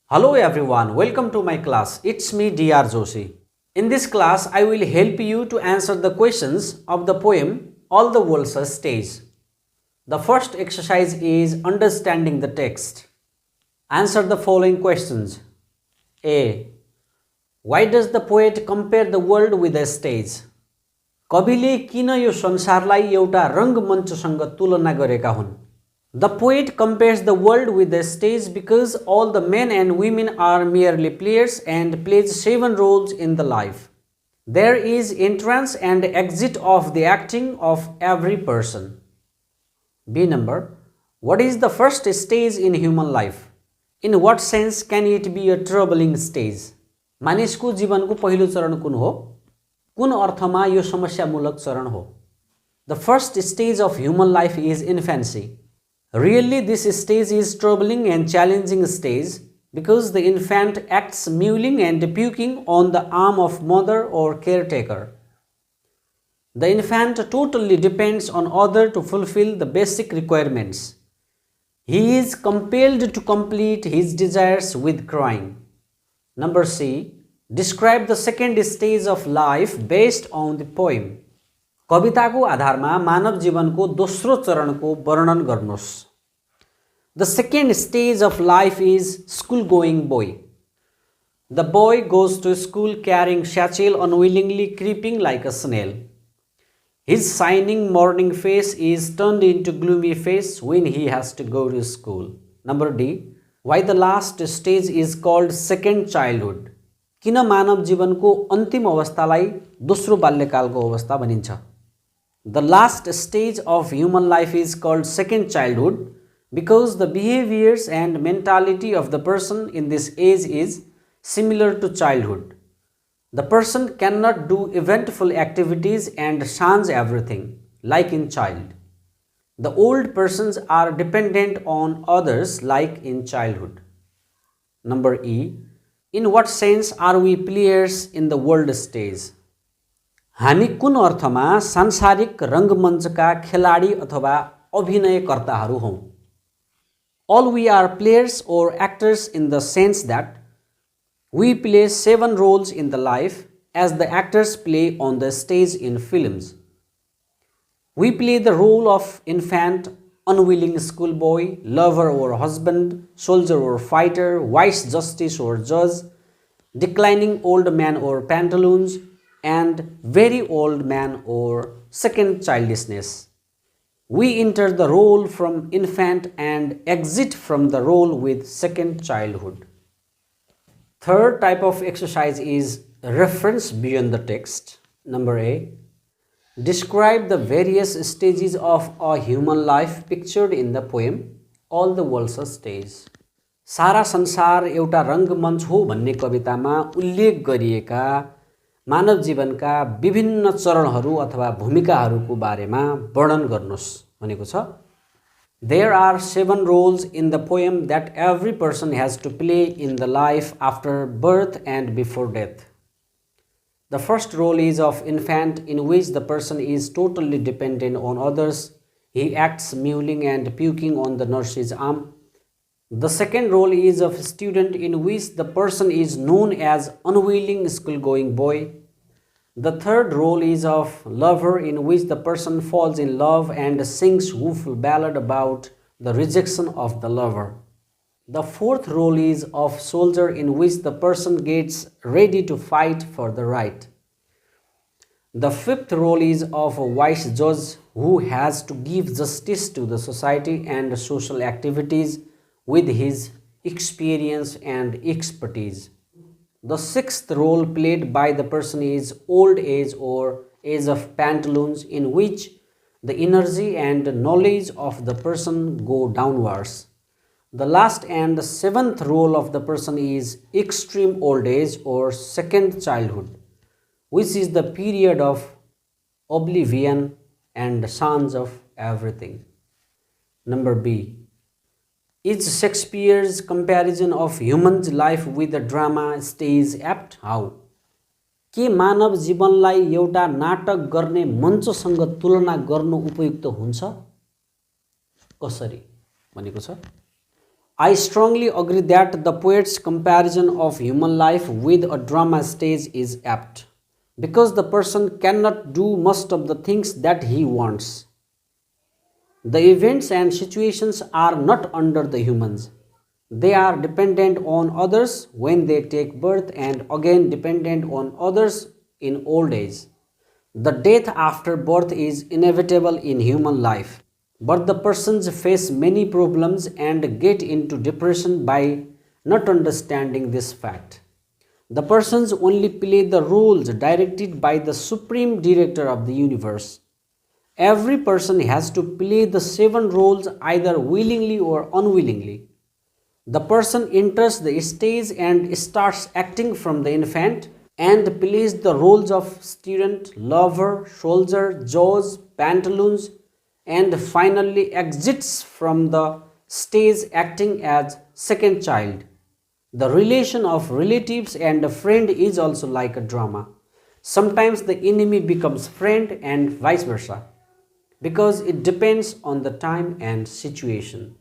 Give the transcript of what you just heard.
Hello everyone, welcome to my class. It's me DR Joshi. In this class, I will help you to answer the questions of the poem All the World's a Stage. The first exercise is understanding the text. Answer the following questions. A. Why does the poet compare the world with a stage? कविले किन यो संसारलाई एउटा रङ्गमञ्चसँग तुलना गरेका हुन्? The poet compares the world with a stage because all the men and women are merely players and plays 7 roles in the life. There is entrance and exit of the acting of every person. B number. What is the first stage in human life? In what sense can it be a troubling stage? मानिसको जीवनको पहिलो चरण कुन हो? कुन अर्थमा यो समस्यामूलक चरण हो? The first stage of human life is infancy. Really, this stage is troubling and challenging stage because the infant acts mewling and puking on the arm of mother or caretaker. The infant totally depends on other to fulfill the basic requirements. He is compelled to complete his desires with crying. Number C. Describe the second stage of life based on the poem. कविताको आधारमा मानव जीवनको दोस्रो चरणको वर्णन गर्नुहोस्. The second stage of life is school-going boy. The boy goes to school carrying satchel, unwillingly creeping like a snail. His shining morning face is turned into gloomy face when he has to go to school. Number D. Why the last stage is called second childhood? किन मानव जीवनको अन्तिम अवस्थालाई दोस्रो बाल्यकालको अवस्था भनिन्छ? The last stage of human life is called second childhood because the behaviors and mentality of the person in this age is similar to childhood. The person cannot do eventful activities and shuns everything, like in child. The old persons are dependent on others like in childhood. Number E. In what sense are we players in the world stage? हामी कुन अर्थमा सांसारिक रङ्गमञ्चका खेलाडी अथवा अभिनयकर्ताहरू हौं? All we are players or actors in the sense that we play 7 roles in the life as the actors play on the stage in films. We play the role of infant, unwilling schoolboy, lover or husband, soldier or fighter, wise justice or judge, declining old man or pantaloons, and very old man or second childishness. We enter the role from infant and exit from the role with second childhood. Third type of exercise is reference beyond the text. Number A. Describe the various stages of a human life pictured in the poem All the World's a Stage. सारा संसार एउटा रङ्गमञ्च हो भन्ने कवितामा उल्लेख गरिएका मानव जीवनका विभिन्न चरणहरू अथवा भूमिकाहरूको बारेमा वर्णन गर्नुहोस् भनेको छ. There are 7 roles in the poem that every person has to play in the life after birth and before death. The first role is of infant, in which the person is totally dependent on others. He acts mewling and puking on the nurse's arm. The second role is of student, in which the person is known as unwilling school-going boy. The third role is of lover, in which the person falls in love and sings woeful ballad about the rejection of the lover. The fourth role is of soldier, in which the person gets ready to fight for the right. The fifth role is of a wise judge, who has to give justice to the society and social activities with his experience and expertise. The sixth role played by the person is old age or age of pantaloons, in which the energy and knowledge of the person go downwards. The last and the seventh role of the person is extreme old age or second childhood, which is the period of oblivion and shuns of everything. Number B. Is Shakespeare's comparison of human's life with the drama stage apt? How? के मानव जीवनलाई एउटा नाटक गर्ने मञ्चसँग तुलना गर्नु उपयुक्त हुन्छ? कसरी भनेको छ? I strongly agree that the poet's comparison of human life with a drama stage is apt because the person cannot do most of the things that he wants. The events and situations are not under the humans. They are dependent on others when they take birth and again dependent on others in old age. The death after birth is inevitable in human life, but the persons face many problems and get into depression by not understanding this fact. The persons only play the roles directed by the supreme director of the universe. Every person has to play the seven roles either willingly or unwillingly. The person enters the stage and starts acting from the infant and plays the roles of student, lover, soldier, judge, pantaloons, and finally exits from the stage acting as second child. The relation of relatives and a friend is also like a drama. Sometimes the enemy becomes friend and vice versa because it depends on the time and situation.